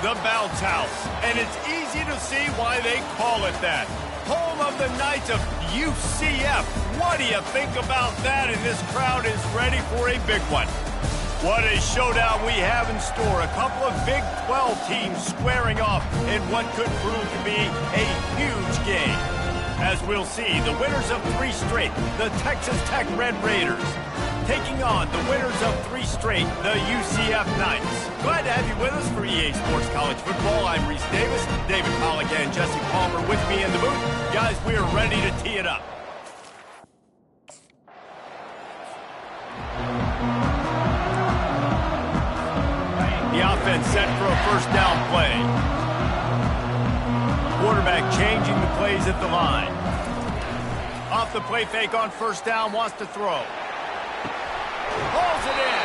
The Bounce House, and it's easy to see why they call it that. Home of the Knights of UCF. What do you think about that? And this crowd is ready for a big one. What a showdown we have in store. A couple of Big 12 teams squaring off in what could prove to be a huge game. As we'll see, the winners of 3 straight, the Texas Tech Red Raiders, taking on the winners of 3 straight, the UCF Knights. Glad to have you with us for EA Sports College Football. I'm Reese Davis, David Pollack and Jesse Palmer with me in the booth. Guys, we are ready to tee it up. The offense set for a first down play. Quarterback changing the plays at the line. Off the play fake on first down, wants to throw. Hauls it in.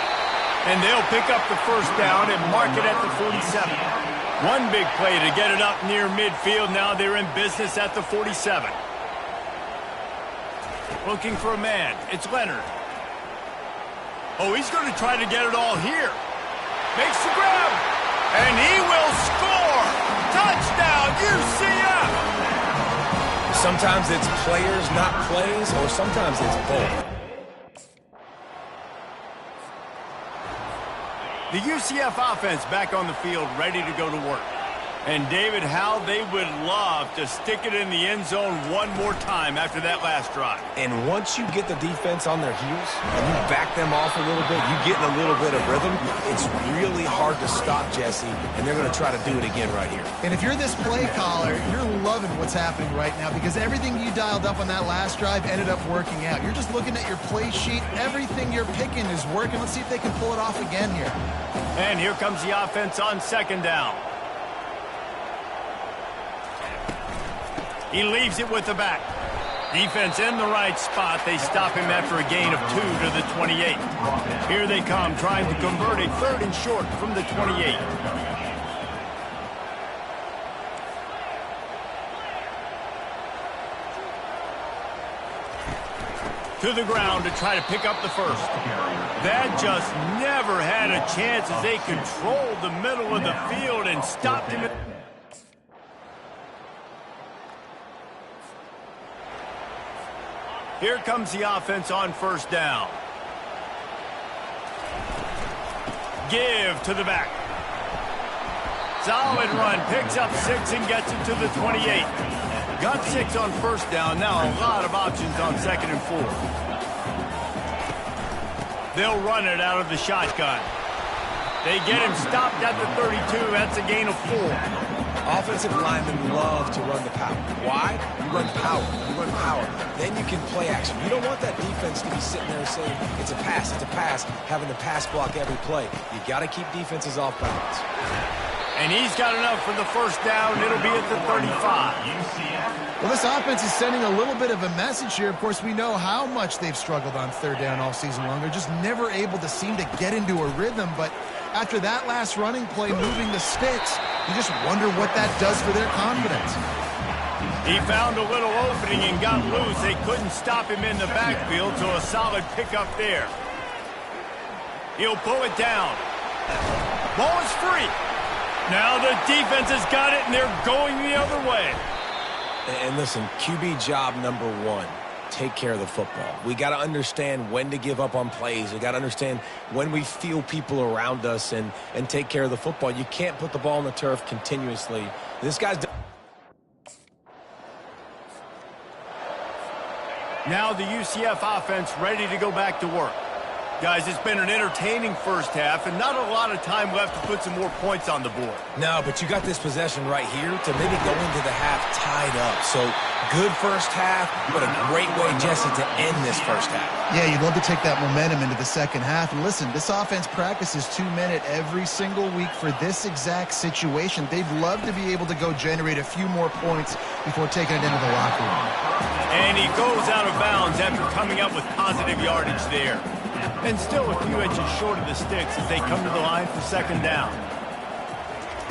And they'll pick up the first down and mark it at the 47. One big play to get it up near midfield. Now they're in business at the 47. Looking for a man. It's Leonard. Oh, he's going to try to get it all here. Makes the grab. And he will score. Touchdown, UCF. Sometimes it's players, not plays, or sometimes it's both. The UCF offense back on the field, ready to go to work. And, David, how they would love to stick it in the end zone one more time after that last drive. And once you get the defense on their heels and you back them off a little bit, you get in a little bit of rhythm, it's really hard to stop, Jesse, and they're going to try to do it again right here. And if you're this play caller, you're loving what's happening right now because everything you dialed up on that last drive ended up working out. You're just looking at your play sheet. Everything you're picking is working. Let's see if they can pull it off again here. And here comes the offense on second down. He leaves it with the back. Defense in the right spot. They stop him after a gain of 2 to the 28. Here they come, trying to convert a 3rd and short from the 28. To the ground to try to pick up the first. That just never had a chance as they controlled the middle of the field and stopped him. Here comes the offense on first down. Give to the back. Solid run. Picks up 6 and gets it to the 28. Got 6 on first down. Now a lot of options on 2nd and 4. They'll run it out of the shotgun. They get him stopped at the 32. That's a gain of 4. Offensive linemen love to run the power. Why? You run power. You run power. Then you can play action. You don't want that defense to be sitting there saying, it's a pass, having to pass block every play. You got to keep defenses off balance. And he's got enough for the first down. It'll be at the 35. Well, this offense is sending a little bit of a message here. Of course, we know how much they've struggled on 3rd down all season long. They're just never able to seem to get into a rhythm. But after that last running play, moving the sticks, you just wonder what that does for their confidence. He found a little opening and got loose. They couldn't stop him in the backfield, so a solid pickup there. He'll pull it down. Ball is free. Now the defense has got it, and they're going the other way. And listen, QB job number 1, take care of the football. We got to understand when to give up on plays. We got to understand when we feel people around us and take care of the football. You can't put the ball on the turf continuously. This guy's... Now the UCF offense ready to go back to work. Guys, it's been an entertaining first half and not a lot of time left to put some more points on the board. No, but you got this possession right here to maybe go into the half tied up. So good first half, but a great way, Jesse, to end this first half. Yeah, you'd love to take that momentum into the second half. And listen, this offense practices 2-minute every single week for this exact situation. They'd love to be able to go generate a few more points before taking it into the locker room. And he goes out of bounds after coming up with positive yardage there. And still a few inches short of the sticks as they come to the line for 2nd down.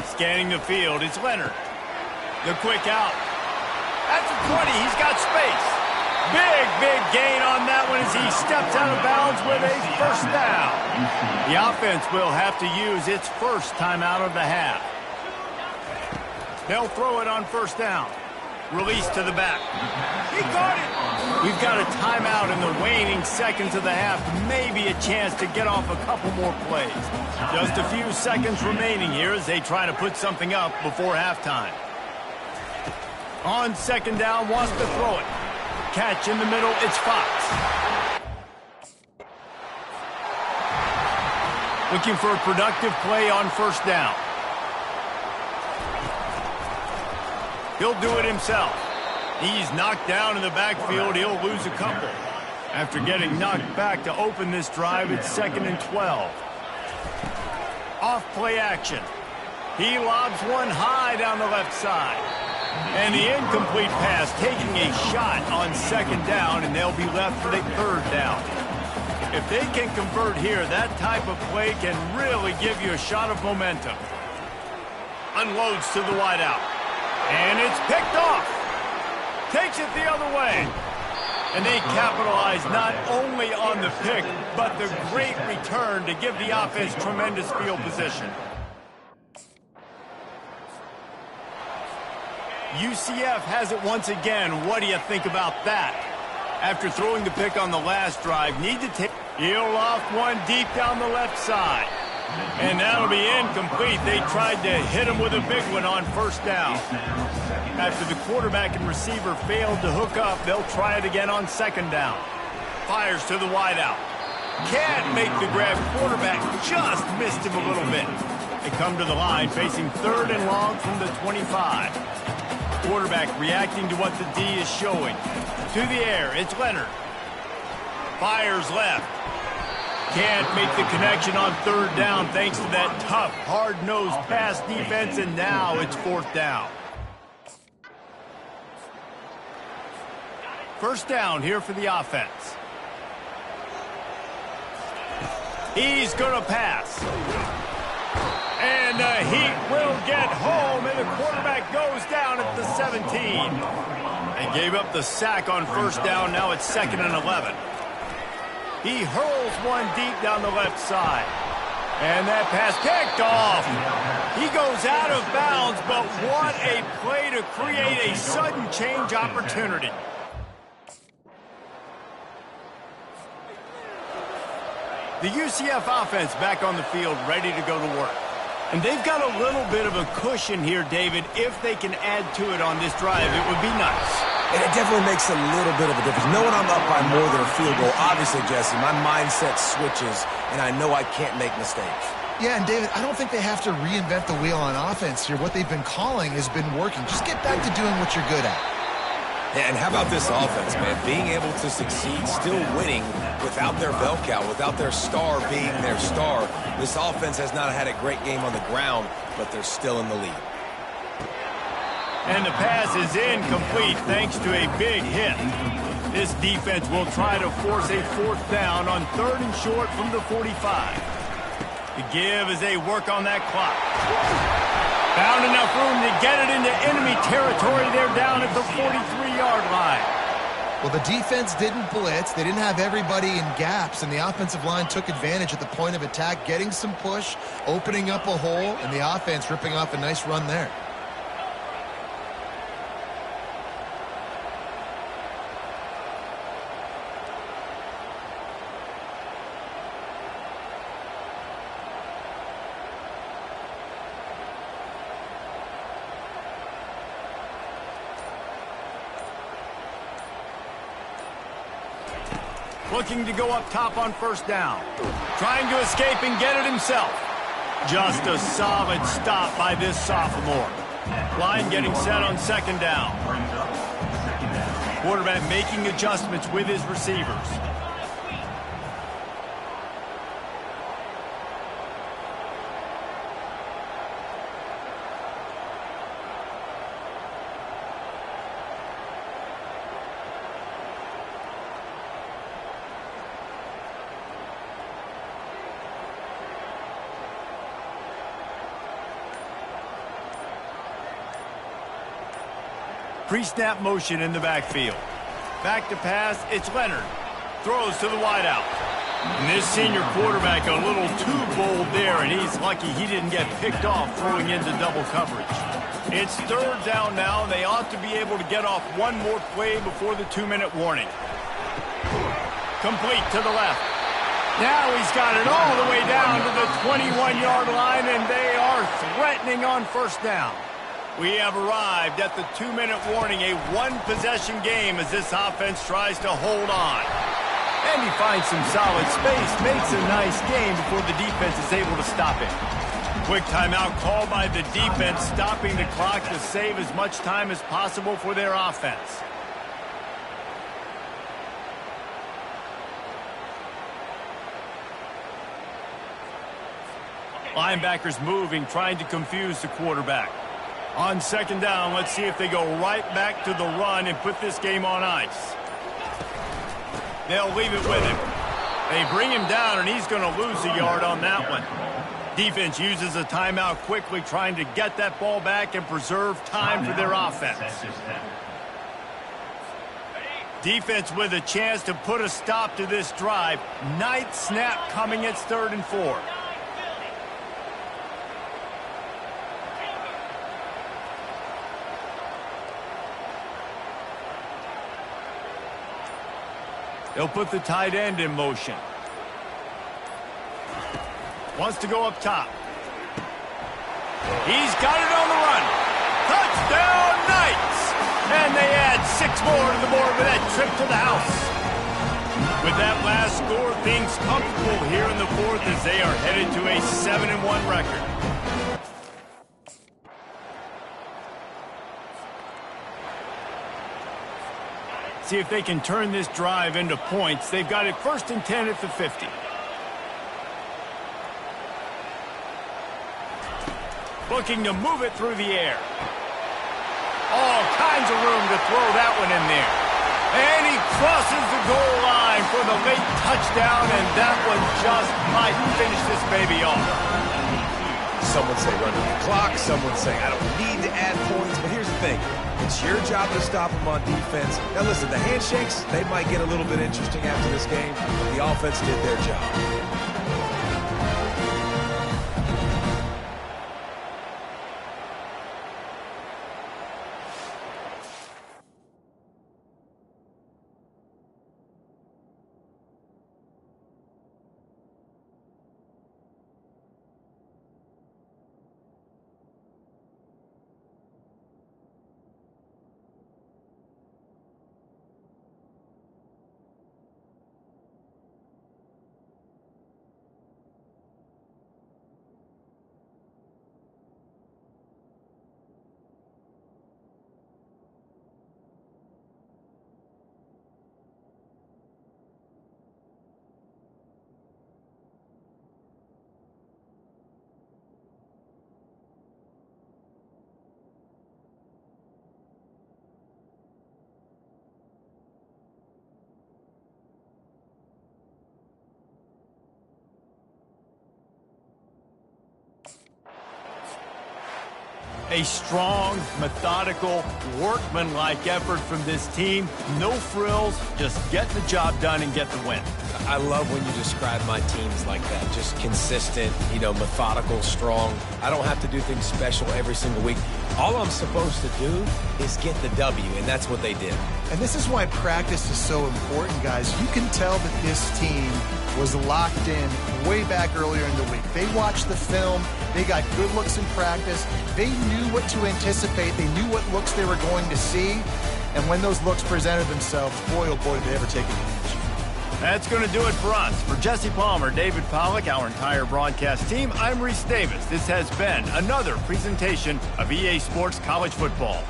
Scanning the field, it's Leonard. The quick out. At the 20, he's got space. Big gain on that one as he steps out of bounds with a first down. The offense will have to use its first timeout of the half. They'll throw it on first down. Release to the back. He got it. We've got a timeout in the waning seconds of the half. Maybe a chance to get off a couple more plays. Just a few seconds remaining here as they try to put something up before halftime. On second down, wants to throw it. Catch in the middle, it's Fox. Looking for a productive play on first down. He'll do it himself. He's knocked down in the backfield. He'll lose a couple. After getting knocked back to open this drive, it's 2nd and 12. Off play action. He lobs one high down the left side. And the incomplete pass taking a shot on second down, and they'll be left for the third down. If they can convert here, that type of play can really give you a shot of momentum. Unloads to the wideout. And it's picked off. Takes it the other way. And they capitalize not only on the pick, but the great return to give the offense tremendous field position. UCF has it once again. What do you think about that? After throwing the pick on the last drive, need to take... He'll loft one deep down the left side. And that'll be incomplete. They tried to hit him with a big one on first down. After the quarterback and receiver failed to hook up, they'll try it again on second down. Fires to the wideout. Can't make the grab. Quarterback just missed him a little bit. They come to the line facing 3rd and long from the 25. Quarterback reacting to what the D is showing. To the air, it's Leonard. Fires left. Can't make the connection on 3rd down thanks to that tough, hard-nosed pass defense, and now it's 4th down. First down here for the offense. He's going to pass. And the Heat will get home, and the quarterback goes down at the 17. They gave up the sack on first down. Now it's 2nd and 11. He hurls one deep down the left side. And that pass picked off. He goes out of bounds, but what a play to create a sudden change opportunity. The UCF offense back on the field, ready to go to work. And they've got a little bit of a cushion here, David. If they can add to it on this drive, it would be nice. And it definitely makes a little bit of a difference. Knowing I'm up by more than a field goal, obviously, Jesse, my mindset switches, and I know I can't make mistakes. Yeah, and David, I don't think they have to reinvent the wheel on offense here. What they've been calling has been working. Just get back to doing what you're good at. And how about this offense, man? Being able to succeed, still winning without their bell cow, without their star being their star. This offense has not had a great game on the ground, but they're still in the lead. And the pass is incomplete thanks to a big hit. This defense will try to force a 4th down on 3rd and short from the 45. The give as they work on that clock. Found enough room to get it into enemy territory. They're down at the 43-yard line. Well, the defense didn't blitz. They didn't have everybody in gaps, and the offensive line took advantage at the point of attack, getting some push, opening up a hole, and the offense ripping off a nice run there. Looking to go up top on first down. Trying to escape and get it himself. Just a solid stop by this sophomore. Line getting set on second down. Quarterback making adjustments with his receivers. Pre-snap motion in the backfield. Back to pass, it's Leonard. Throws to the wideout. And this senior quarterback a little too bold there, and he's lucky he didn't get picked off throwing into double coverage. It's third down now, and they ought to be able to get off one more play before the 2-minute warning. Complete to the left. Now he's got it all the way down to the 21-yard line, and they are threatening on first down. We have arrived at the 2-minute warning, a one-possession game as this offense tries to hold on. And he finds some solid space, makes a nice game before the defense is able to stop it. Quick timeout called by the defense, stopping the clock to save as much time as possible for their offense. Linebackers moving, trying to confuse the quarterback. On second down, let's see if they go right back to the run and put this game on ice. They'll leave it with him. They bring him down, and he's going to lose a yard on that one. Defense uses a timeout quickly, trying to get that ball back and preserve time for their offense. Defense with a chance to put a stop to this drive. Night snap coming. It's 3rd and 4. They'll put the tight end in motion. Wants to go up top. He's got it on the run. Touchdown, Knights! And they add 6 more to the board with that trip to the house. With that last score, things comfortable here in the 4th as they are headed to a 7-1 record. See if they can turn this drive into points. They've got it 1st and 10 at the 50. Looking to move it through the air. All kinds of room to throw that one in there. And he crosses the goal line for the late touchdown, and that one just might finish this baby off. Some would say run the clock. Some would say I don't need to add points. But here's the thing. It's your job to stop them on defense. Now, listen, the handshakes, they might get a little bit interesting after this game, but the offense did their job. A strong, methodical, workmanlike effort from this team. No frills, just get the job done and get the win. I love when you describe my teams like that. Just consistent, methodical, strong. I don't have to do things special every single week. All I'm supposed to do is get the W, and that's what they did. And this is why practice is so important, guys. You can tell that this team was locked in way back earlier in the week. They watched the film. They got good looks in practice. They knew what to anticipate. They knew what looks they were going to see. And when those looks presented themselves, boy, oh boy, did they ever take advantage. That's going to do it for us. For Jesse Palmer, David Pollack, our entire broadcast team, I'm Reese Davis. This has been another presentation of EA Sports College Football.